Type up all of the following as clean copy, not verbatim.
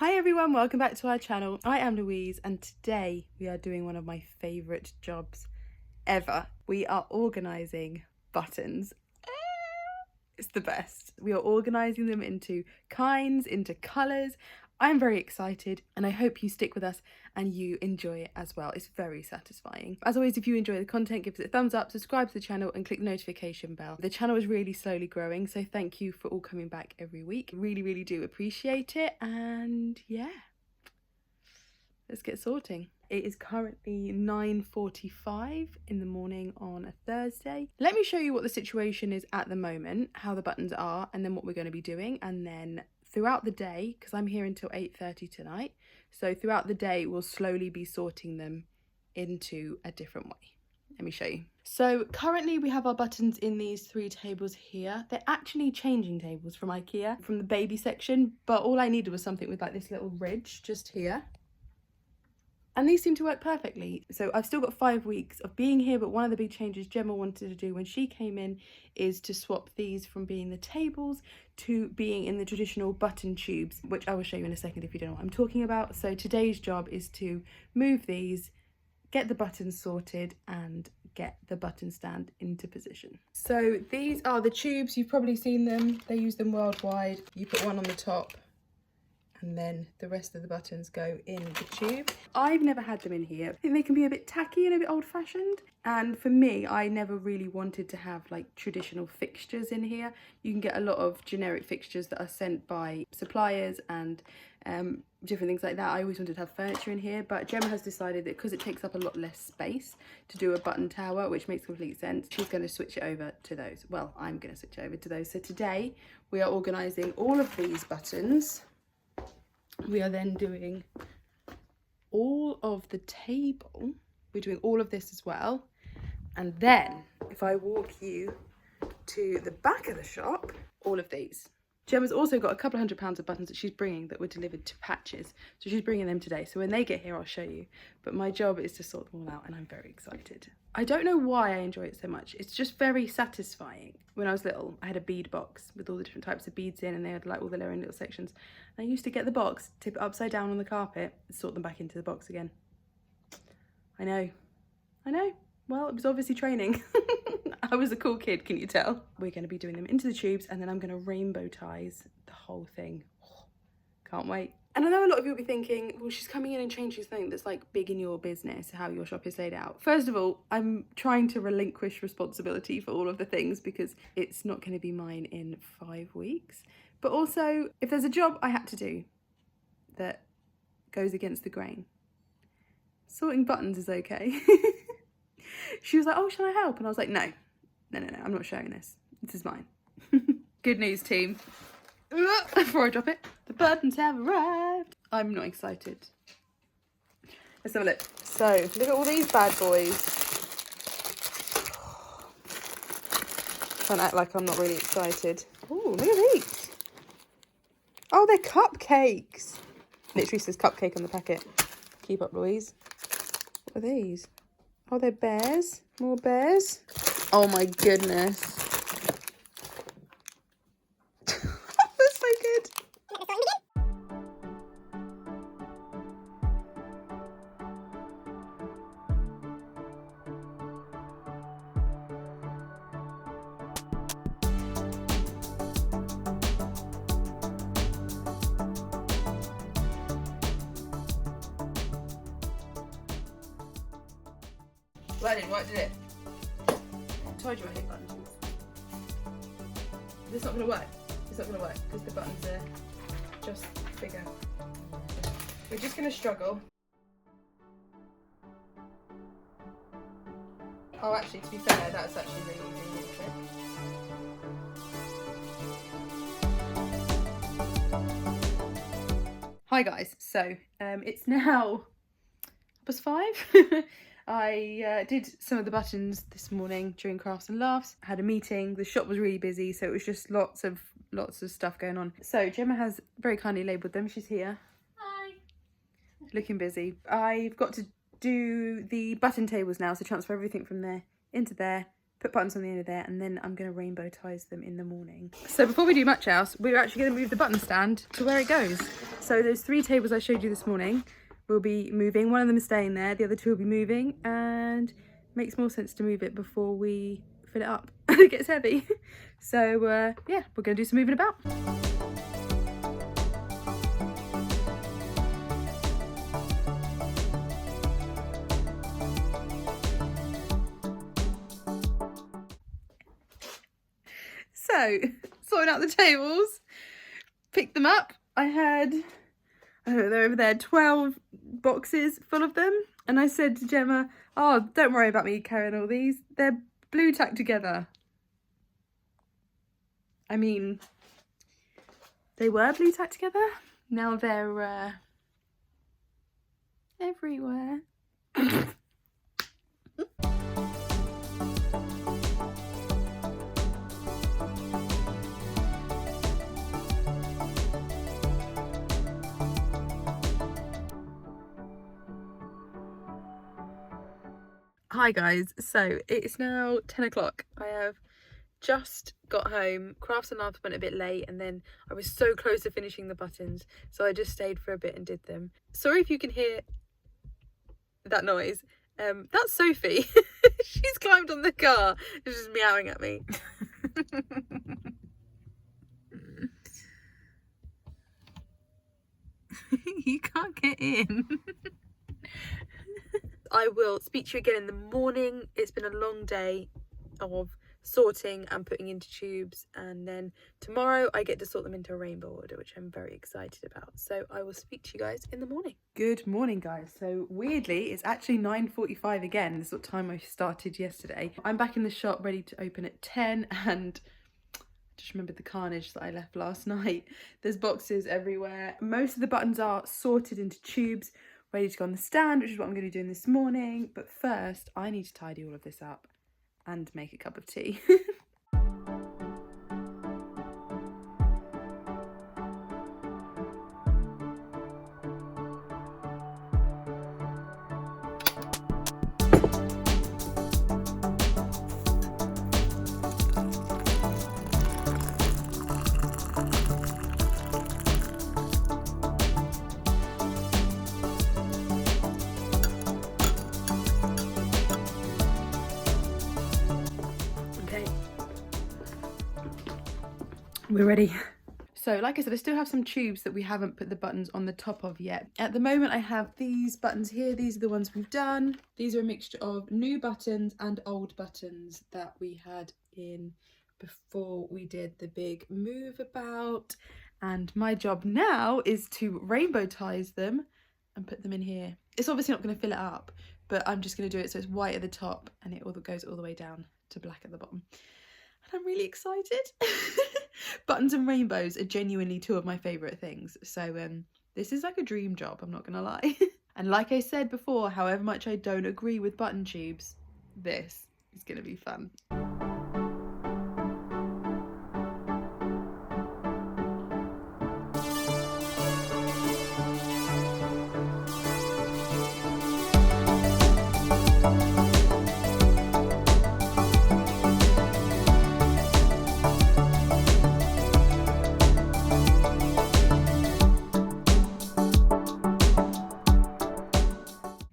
Hi everyone, welcome back to our channel. I am Louise and today we are doing one of my favourite jobs ever. We are organising buttons. It's the best. We are organising them into kinds, into colours. I'm very excited and I hope you stick with us and you enjoy it as well. It's very satisfying. As always, if you enjoy the content, give us a thumbs up, subscribe to the channel and click the notification bell. The channel is really slowly growing, so thank you for all coming back every week. Really do appreciate it, and yeah, let's get sorting. It is currently 9:45 in the morning on a Thursday. Let me show you what the situation is at the moment, how the buttons are, and then what we're going to be doing. And then throughout the day, because I'm here until 8:30 tonight, so throughout the day we'll slowly be sorting them into a different way. Let me show you. So currently we have our buttons in these 3 tables here. They're actually changing tables from IKEA, from the baby section, but all I needed was something with like this little ridge just here. And these seem to work perfectly. So I've still got 5 weeks of being here, but one of the big changes Gemma wanted to do when she came in is to swap these from being the tables to being in the traditional button tubes, which I will show you in a second if you don't know what I'm talking about. So today's job is to move these, get the buttons sorted and get the button stand into position. So these are the tubes, you've probably seen them, they use them worldwide. You put one on the top and then the rest of the buttons go in the tube. I've never had them in here. I think they can be a bit tacky and a bit old-fashioned. And for me, I never really wanted to have like traditional fixtures in here. You can get a lot of generic fixtures that are sent by suppliers and different things like that. I always wanted to have furniture in here, but Gemma has decided that because it takes up a lot less space to do a button tower, which makes complete sense, she's going to switch it over to those. Well, I'm going to switch it over to those. So today we are organising all of these buttons. We are then doing all of the table. We're doing all of this as well. And then if I walk you to the back of the shop, all of these. Gemma's also got a couple of £100 of buttons that she's bringing that were delivered to Patches. So she's bringing them today. So when they get here, I'll show you. But my job is to sort them all out and I'm very excited. I don't know why I enjoy it so much. It's just very satisfying. When I was little, I had a bead box with all the different types of beads in and they had like all their own little sections. And I used to get the box, tip it upside down on the carpet and sort them back into the box again. I know. Well, it was obviously training. I was a cool kid, can you tell? We're going to be doing them into the tubes and then I'm going to rainbow ties the whole thing. Oh, can't wait. And I know a lot of you will be thinking, well, she's coming in and changing something that's like big in your business, how your shop is laid out. First of all, I'm trying to relinquish responsibility for all of the things because it's not going to be mine in 5 weeks. But also, if there's a job I had to do that goes against the grain, sorting buttons is okay. She was like, oh, shall I help? And I was like, no, I'm not sharing this. This is mine. Good news, team. Before I drop it, the buttons have arrived. I'm not excited. Let's have a look. So, look at all these bad boys. Trying to act like I'm not really excited. Oh, look at these. Oh, they're cupcakes. Literally says cupcake on the packet. Keep up, Louise. What are these? Oh, they're bears. More bears. Oh my goodness. That's so good. Well, I didn't work, did it? I told you I hate buttons. This is not going to work. It's not going to work because the buttons are just bigger. We're just going to struggle. Oh, actually, to be fair, that's actually really easy, isn't it? Hi guys, so it's now 5:30. I did some of the buttons this morning during Crafts and Laughs. I had a meeting, the shop was really busy, so it was just lots of stuff going on. So Gemma has very kindly labelled them, she's here. Hi. Looking busy. I've got to do the button tables now, so transfer everything from there into there, put buttons on the end of there, and then I'm going to rainbow ties them in the morning. So before we do much else, we're actually going to move the button stand to where it goes. So those 3 tables I showed you this morning will be moving. One of them is staying there, the other 2 will be moving, and it makes more sense to move it before we fill it up and it gets heavy. So yeah, we're going to do some moving about. So, sorting out the tables, picked them up. I had, I don't know, they're over there, 12 boxes full of them. And I said to Gemma, oh, don't worry about me carrying all these. They're blue tacked together. I mean, they were blue tacked together. Now they're everywhere. Hi guys, so it's now 10 o'clock. I have just got home. Crafts and Loves went a bit late, and then I was so close to finishing the buttons, so I just stayed for a bit and did them. Sorry if you can hear that noise. That's Sophie. She's climbed on the car. She's just meowing at me. You can't get in. I will speak to you again in the morning. It's been a long day of sorting and putting into tubes, and then tomorrow I get to sort them into a rainbow order, which I'm very excited about. So I will speak to you guys in the morning. Good morning, guys. So weirdly, it's actually 9:45 again. This is what time I started yesterday. I'm back in the shop ready to open at 10, and I just remembered the carnage that I left last night. There's boxes everywhere. Most of the buttons are sorted into tubes, ready to go on the stand, which is what I'm going to be doing this morning. But first, I need to tidy all of this up and make a cup of tea. We're ready. So like I said, I still have some tubes that we haven't put the buttons on the top of yet. At the moment I have these buttons here. These are the ones we've done. These are a mixture of new buttons and old buttons that we had in before we did the big move about. And my job now is to rainbow ties them and put them in here. It's obviously not going to fill it up, but I'm just going to do it so it's white at the top and it all goes all the way down to black at the bottom. I'm really excited. Buttons and rainbows are genuinely 2 of my favourite things. So this is like a dream job, I'm not gonna lie. And like I said before, however much I don't agree with button tubes, this is gonna be fun.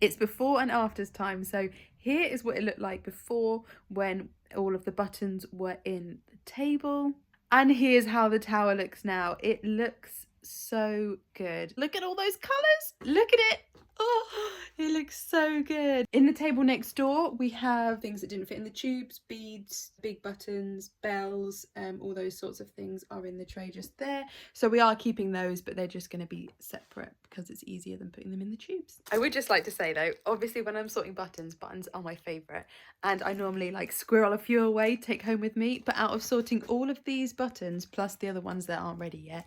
It's before and afters time. So here is what it looked like before, when all of the buttons were in the table. And here's how the tower looks now. It looks so good. Look at all those colours. Look at it. Oh, it looks so good. In the table next door, we have things that didn't fit in the tubes, beads, big buttons, bells, all those sorts of things are in the tray just there. So we are keeping those, but they're just going to be separate because it's easier than putting them in the tubes. I would just like to say though, obviously when I'm sorting buttons are my favourite, and I normally like squirrel a few away, take home with me, but out of sorting all of these buttons plus the other ones that aren't ready yet,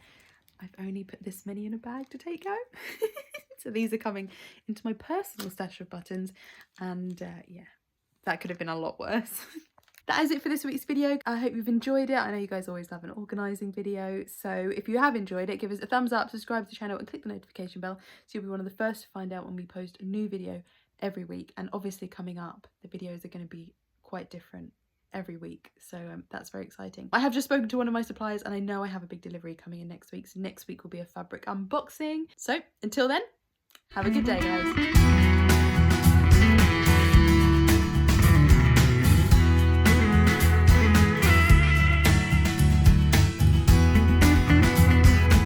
I've only put this many in a bag to take home. So these are coming into my personal stash of buttons, and yeah, that could have been a lot worse. That is it for this week's video. I hope you've enjoyed it. I know you guys always love an organising video, so if you have enjoyed it, give us a thumbs up, subscribe to the channel and click the notification bell so you'll be one of the first to find out when we post a new video every week. And obviously coming up, the videos are going to be quite different every week, so that's very exciting. I have just spoken to one of my suppliers and I know I have a big delivery coming in next week, so next week will be a fabric unboxing. So until then, have a good day, guys.